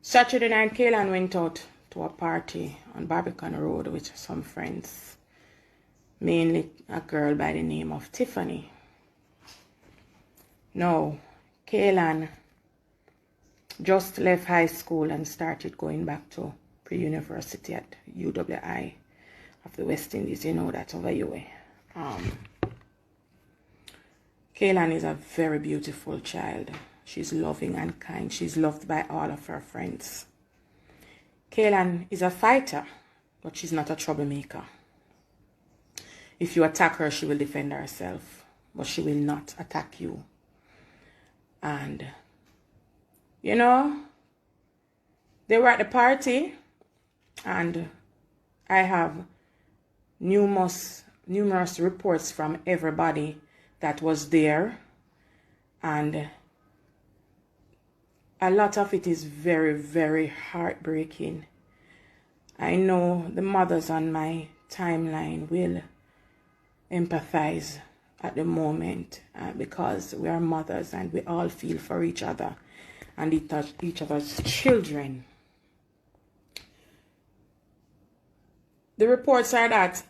Saturday night, Kaylan went out to a party on Barbican Road with some friends, mainly a girl by the name of Tiffany. Now, Kaylan just left high school and started going back to pre-university at UWI of the West Indies. You know that over your way. Kaylan is a very beautiful child. She's loving and kind. She's loved by all of her friends. Kaylan is a fighter, but she's not a troublemaker. If you attack her, she will defend herself, but she will not attack you. And, you know, they were at the party, and I have numerous reports from everybody that was there, and a lot of it is very, very heartbreaking. I know the mothers on my timeline will empathize at the moment because we are mothers and we all feel for each other and each other's children. The reports are that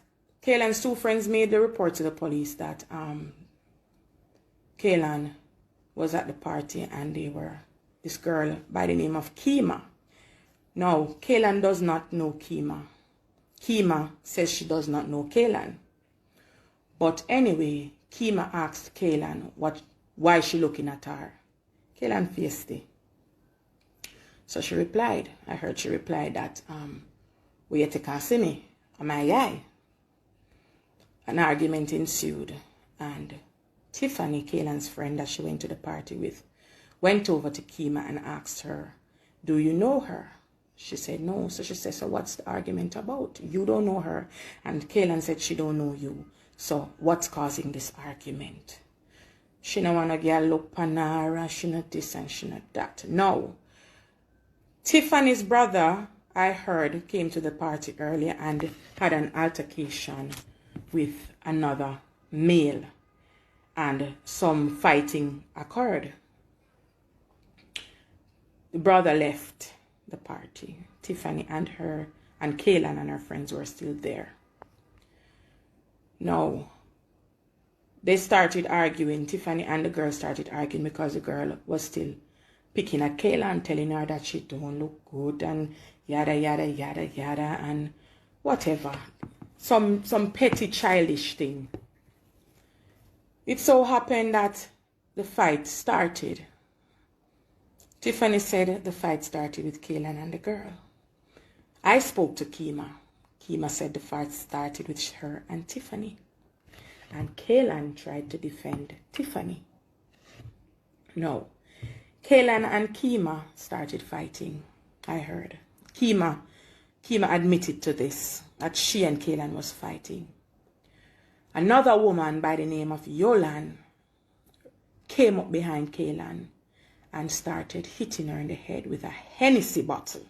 Kaylan's two friends made the report to the police that Kaylan was at the party and they were this girl by the name of Kima. Now, Kaylan does not know Kima. Kima says she does not know Kaylan. But anyway, Kima asked Kaylan why she looking at her. Kaylan faced it. So she replied, I heard she replied that, we yet can't see me, am I guy? An argument ensued, and Tiffany, Kaylan's friend that she went to the party with, went over to Kima and asked her, do you know her? She said no. So she said, so what's the argument about? You don't know her. And Kaylan said she don't know you. So what's causing this argument? She don't want to get a look panara, she not this and she not that. No. Tiffany's brother, I heard, came to the party earlier and had an altercation with another male. And some fighting occurred. The brother left the party. Tiffany and Kaylan and her friends were still there. Now, they started arguing. Tiffany and the girl started arguing because the girl was still picking at Kaylan, telling her that she don't look good and yada, yada, yada, yada, and whatever. Some petty childish thing. It so happened that the fight started. Tiffany said the fight started with Kaylan and the girl. I spoke to Kima. Kima said the fight started with her and Tiffany. And Kaylan tried to defend Tiffany. No. Kaylan and Kima started fighting, I heard. Kima admitted to this, that she and Kaylan was fighting. Another woman by the name of Yolan came up behind Kaylan and started hitting her in the head with a Hennessy bottle.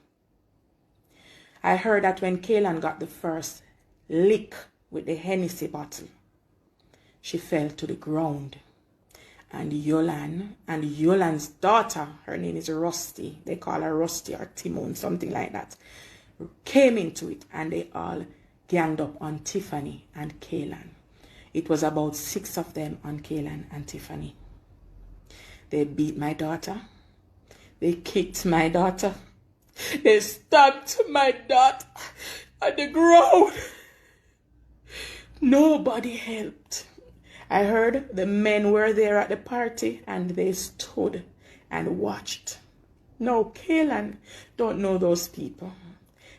I heard that when Kaylan got the first lick with the Hennessy bottle, she fell to the ground. And Yolan's daughter, her name is Rusty, they call her Rusty or Timon, something like that, came into it and they all ganged up on Tiffany and Kaylan. It was about 6 of them on Kaylan and Tiffany. They beat my daughter. They kicked my daughter. They stabbed my daughter on the ground. Nobody helped. I heard the men were there at the party and they stood and watched. No, Kaylan don't know those people.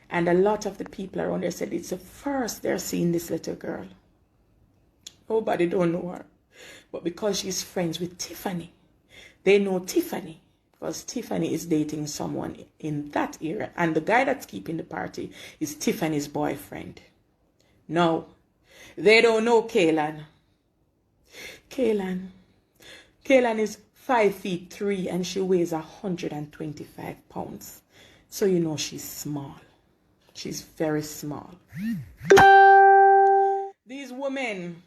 And a lot of the people around there said it's the first they're seeing this little girl. Nobody don't know her. But because she's friends with Tiffany, they know Tiffany. Because Tiffany is dating someone in that area. And the guy that's keeping the party is Tiffany's boyfriend. No, they don't know Kaylan. Kaylan is 5'3" and she weighs 125 pounds. So you know she's small. She's very small. These women,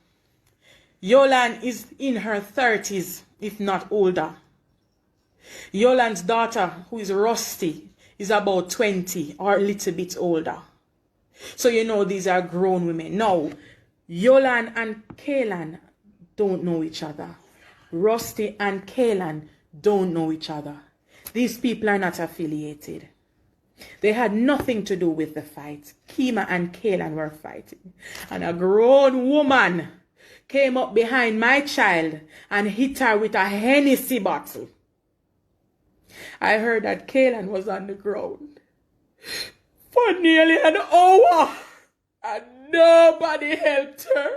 Yolan is in her 30s, if not older. Yolan's daughter, who is Rusty, is about 20 or a little bit older. So you know these are grown women. Now, Yolan and Kaylin don't know each other. Rusty and Kaylin don't know each other. These people are not affiliated. They had nothing to do with the fight. Kima and Kaylin were fighting. And a grown woman came up behind my child and hit her with a Hennessy bottle. I heard that Kaylin was on the ground for nearly an hour and nobody helped her.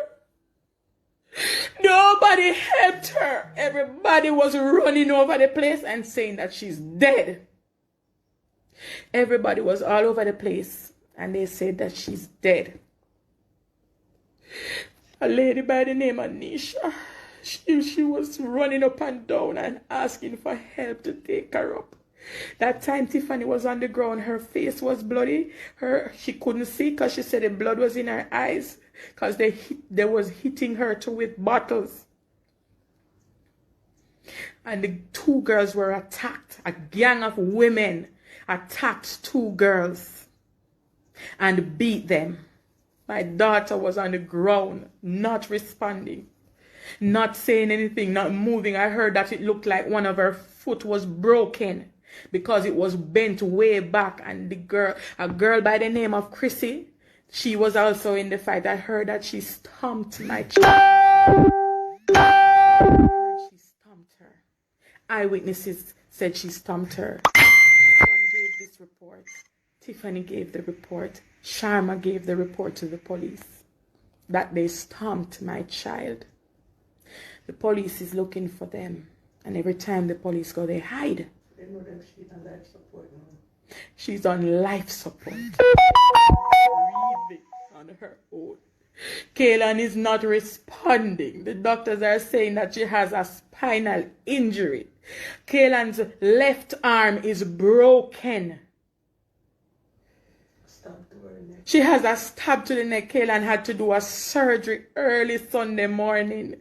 Nobody helped her. Everybody was running over the place and saying that she's dead. Everybody was all over the place and they said that she's dead. A lady by the name of Nisha, she was running up and down and asking for help to take her up. That time Tiffany was on the ground, her face was bloody. She couldn't see because she said the blood was in her eyes because they was hitting her too with bottles. And the two girls were attacked. A gang of women attacked two girls and beat them. My daughter was on the ground, not responding, not saying anything, not moving. I heard that it looked like one of her foot was broken because it was bent way back. And a girl by the name of Chrissy, she was also in the fight. I heard that she stomped my child. I heard she stomped her. Eyewitnesses said she stomped her. One gave this report. Tiffany gave the report. Sharma gave the report to the police that they stomped my child. The police is looking for them. And every time the police go, they hide. They know that she's on life support now. She's on life support. Breathing on her own. Kaylin is not responding. The doctors are saying that she has a spinal injury. Kaylin's left arm is broken. She has a stab to the neck. Kaylin had to do a surgery early Sunday morning.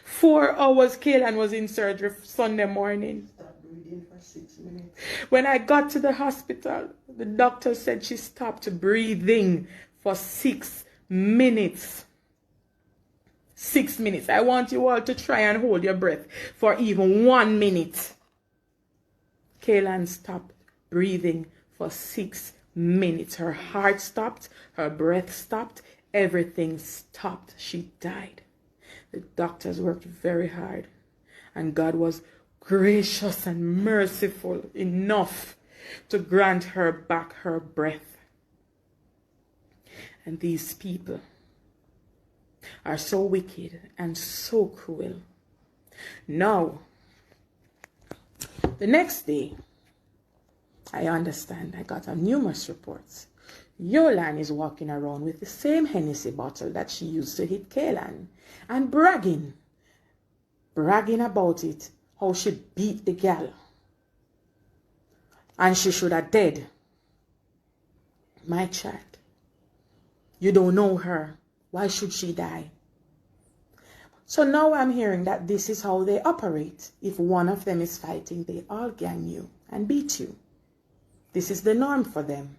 4 hours Kaylin was in surgery Sunday morning. Stopped breathing for 6 minutes. When I got to the hospital, the doctor said she stopped breathing for 6 minutes. 6 minutes. I want you all to try and hold your breath for even 1 minute. Kaylin stopped breathing for 6 minutes. Her heart stopped, her breath stopped, everything stopped. She died. The doctors worked very hard, and God was gracious and merciful enough to grant her back her breath. And these people are so wicked and so cruel. Now, the next day, I understand, I got numerous reports. Yolan is walking around with the same Hennessy bottle that she used to hit Kaylin and bragging about it, how she beat the gal. And she should have dead. My child, you don't know her. Why should she die? So now I'm hearing that this is how they operate. If one of them is fighting, they all gang you and beat you. This is the norm for them.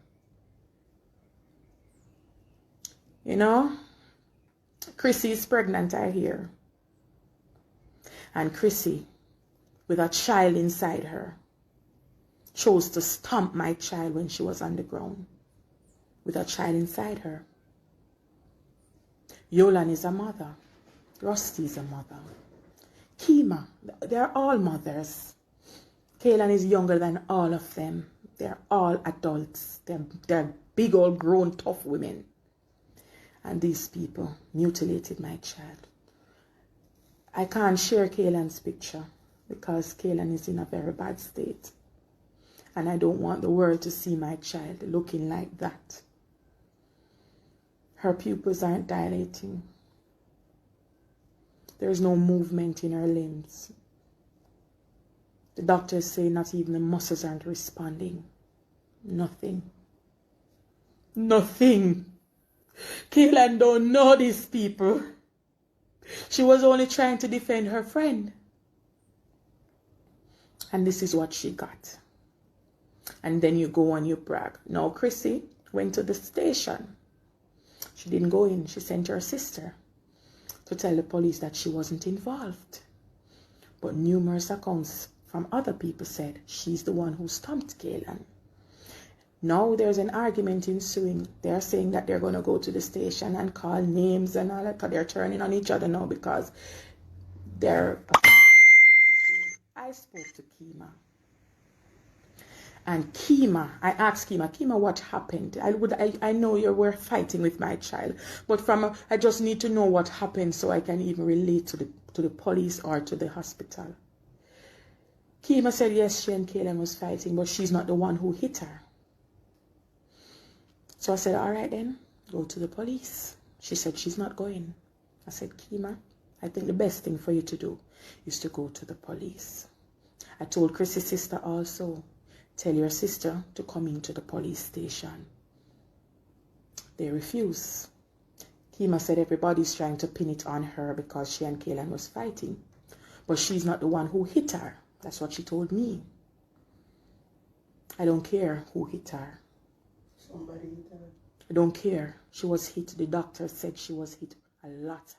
You know, Chrissy is pregnant, I hear. And Chrissy, with a child inside her, chose to stomp my child when she was on the ground, with a child inside her. Yolan is a mother. Rusty is a mother. Kima, they're all mothers. Kaylin is younger than all of them. They're all adults. They're big old grown tough women. And these people mutilated my child. I can't share Kaylin's picture because Kaylin is in a very bad state. And I don't want the world to see my child looking like that. Her pupils aren't dilating. There's no movement in her limbs. The doctors say not even the muscles aren't responding. Nothing. Nothing. Kaylin don't know these people. She was only trying to defend her friend. And this is what she got. and then you go and you brag. Now Chrissy went to the station. She didn't go in. She sent her sister to tell the police that she wasn't involved. But numerous accounts from other people said she's the one who stomped Kaylin. Now there's an argument ensuing. They're saying that they're going to go to the station and call names and all that, because they're turning on each other now because they're... I spoke to Kima. And Kima, I asked Kima, what happened? I know you were fighting with my child, but I just need to know what happened so I can even relate to the police or to the hospital. Kima said yes, she and Kaylin was fighting, but she's not the one who hit her. So I said, all right then, go to the police. She said she's not going. I said, Kima, I think the best thing for you to do is to go to the police. I told Chrissy's sister also, tell your sister to come into the police station. They refuse. Kima said everybody's trying to pin it on her because she and Kaylin was fighting. But she's not the one who hit her. That's what she told me. I don't care who hit her. Somebody hit her. I don't care. She was hit. The doctor said she was hit a lot.